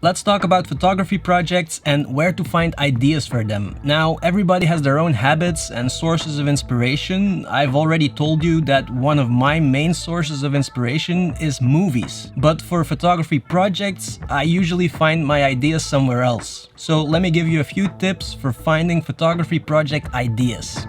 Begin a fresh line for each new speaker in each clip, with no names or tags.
Let's talk about photography projects and where to find ideas for them. Now, everybody has their own habits and sources of inspiration. I've already told you that one of my main sources of inspiration is movies. But for photography projects, I usually find my ideas somewhere else. So let me give you a few tips for finding photography project ideas.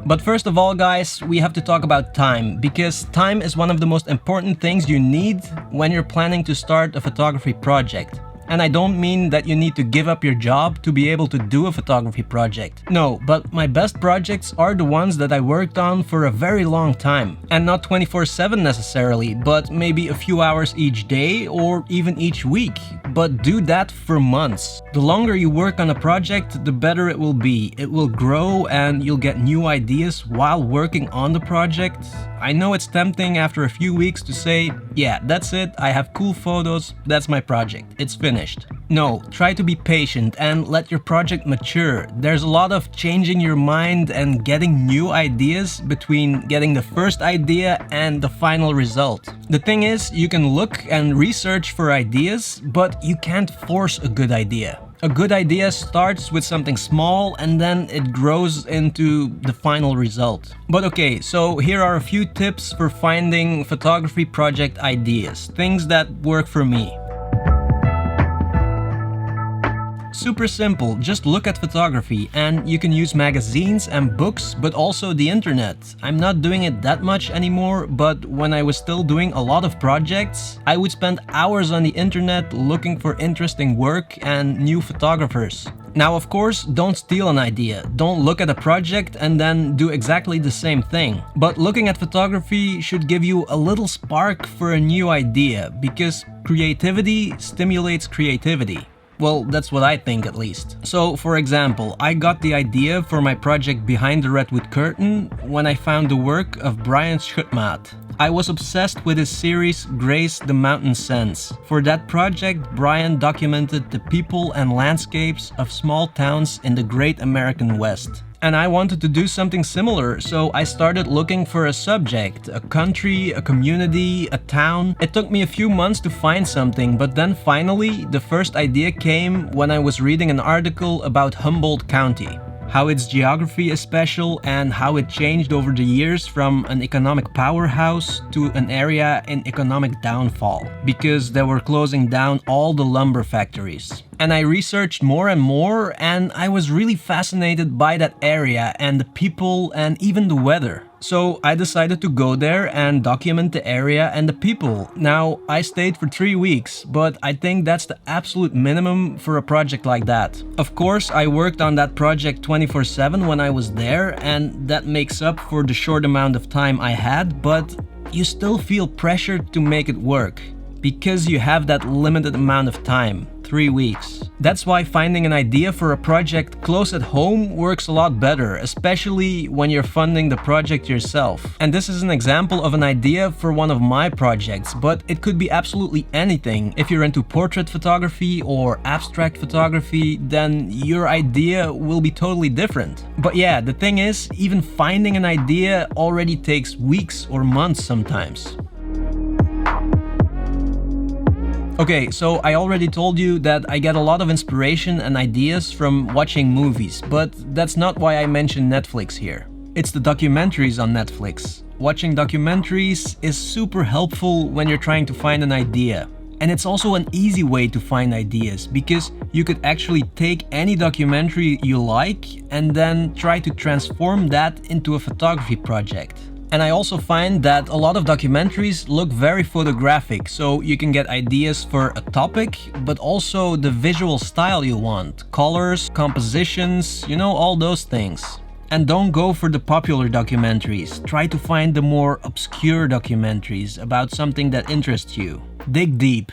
But first of all, guys, we have to talk about time, because time is one of the most important things you need when you're planning to start a photography project. And I don't mean that you need to give up your job to be able to do a photography project. No, but my best projects are the ones that I worked on for a very long time. And not 24/7 necessarily, but maybe a few hours each day or even each week. But do that for months. The longer you work on a project, the better it will be. It will grow and you'll get new ideas while working on the project. I know it's tempting after a few weeks to say, yeah, that's it, I have cool photos, that's my project, it's finished. No, try to be patient and let your project mature. There's a lot of changing your mind and getting new ideas between getting the first idea and the final result. The thing is, you can look and research for ideas, but you can't force a good idea. A good idea starts with something small and then it grows into the final result. But okay, so here are a few tips for finding photography project ideas, things that work for me. Super simple, just look at photography, and you can use magazines and books, but also the internet. I'm not doing it that much anymore, but when I was still doing a lot of projects, I would spend hours on the internet looking for interesting work and new photographers. Now, of course, don't steal an idea. Don't look at a project and then do exactly the same thing. But looking at photography should give you a little spark for a new idea, because creativity stimulates creativity. Well, that's what I think, at least. So, for example, I got the idea for my project Behind the Redwood Curtain when I found the work of Brian Schutmaat. I was obsessed with his series Grace the Mountain Sense. For that project, Brian documented the people and landscapes of small towns in the Great American West. And I wanted to do something similar, so I started looking for a subject, a country, a community, a town. It took me a few months to find something, but then finally, the first idea came when I was reading an article about Humboldt County. How its geography is special and how it changed over the years from an economic powerhouse to an area in economic downfall, because they were closing down all the lumber factories. And I researched more and more, and I was really fascinated by that area and the people and even the weather. So I decided to go there and document the area and the people. Now, I stayed for 3 weeks, but I think that's the absolute minimum for a project like that. Of course, I worked on that project 24/7 when I was there, and that makes up for the short amount of time I had, but you still feel pressured to make it work, because you have that limited amount of time. 3 weeks. That's why finding an idea for a project close at home works a lot better, especially when you're funding the project yourself. And this is an example of an idea for one of my projects, but it could be absolutely anything. If you're into portrait photography or abstract photography, then your idea will be totally different. But yeah, the thing is, even finding an idea already takes weeks or months sometimes. Okay, so I already told you that I get a lot of inspiration and ideas from watching movies, but that's not why I mention Netflix here. It's the documentaries on Netflix. Watching documentaries is super helpful when you're trying to find an idea. And it's also an easy way to find ideas, because you could actually take any documentary you like and then try to transform that into a photography project. And I also find that a lot of documentaries look very photographic, so you can get ideas for a topic, but also the visual style you want, colors, compositions, you know, all those things. And don't go for the popular documentaries. Try to find the more obscure documentaries about something that interests you. Dig deep.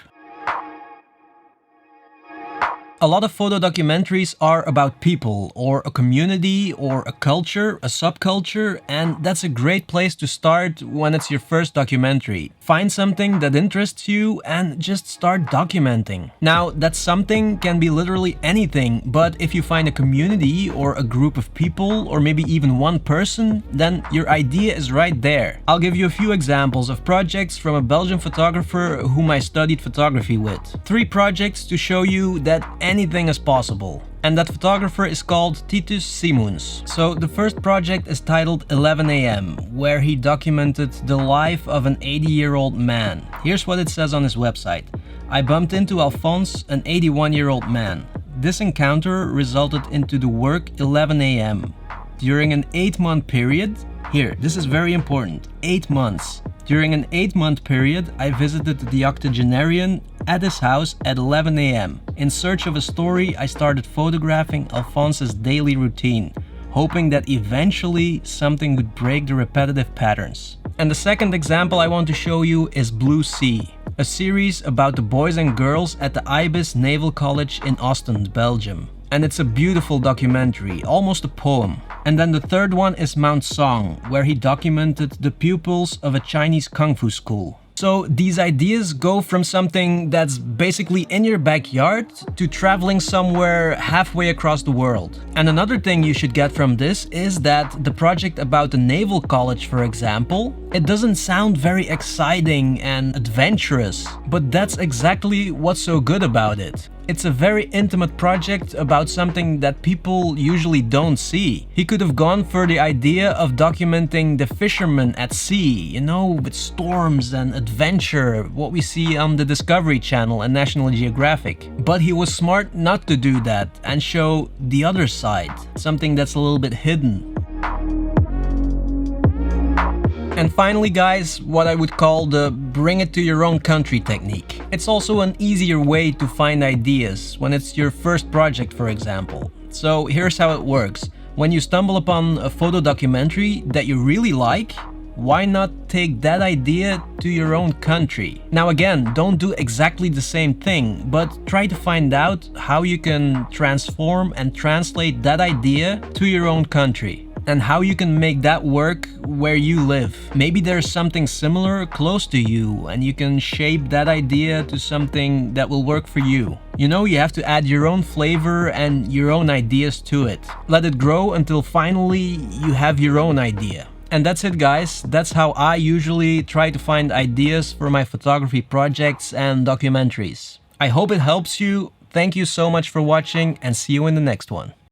A lot of photo documentaries are about people, or a community, or a culture, a subculture, and that's a great place to start when it's your first documentary. Find something that interests you and just start documenting. Now, that something can be literally anything, but if you find a community or a group of people, or maybe even one person, then your idea is right there. I'll give you a few examples of projects from a Belgian photographer whom I studied photography with. 3 projects to show you that anything is possible. And that photographer is called Titus Simons. So the first project is titled 11 AM, where he documented the life of an 80-year-old man. Here's what it says on his website. I bumped into Alphonse, an 81-year-old man. This encounter resulted into the work 11 AM. During an 8-month period, here, this is very important, 8 months. During an 8-month period, I visited the octogenarian at his house at 11 AM. In search of a story, I started photographing Alphonse's daily routine, hoping that eventually something would break the repetitive patterns. And the second example I want to show you is Blue Sea, a series about the boys and girls at the Ibis Naval College in Ostend, Belgium. And it's a beautiful documentary, almost a poem. And then the third one is Mount Song, where he documented the pupils of a Chinese Kung Fu school. So these ideas go from something that's basically in your backyard to traveling somewhere halfway across the world. And another thing you should get from this is that the project about the Naval College, for example, it doesn't sound very exciting and adventurous, but that's exactly what's so good about it. It's a very intimate project about something that people usually don't see. He could have gone for the idea of documenting the fishermen at sea, you know, with storms and adventure, what we see on the Discovery Channel and National Geographic. But he was smart not to do that and show the other side, something that's a little bit hidden. And finally, guys, what I would call the bring it to your own country technique. It's also an easier way to find ideas when it's your first project, for example. So here's how it works. When you stumble upon a photo documentary that you really like, why not take that idea to your own country? Now again, don't do exactly the same thing, but try to find out how you can transform and translate that idea to your own country. And how you can make that work where you live. Maybe there's something similar close to you and you can shape that idea to something that will work for you. You know, you have to add your own flavor and your own ideas to it. Let it grow until finally you have your own idea. And that's it, guys. That's how I usually try to find ideas for my photography projects and documentaries. I hope it helps you. Thank you so much for watching and see you in the next one.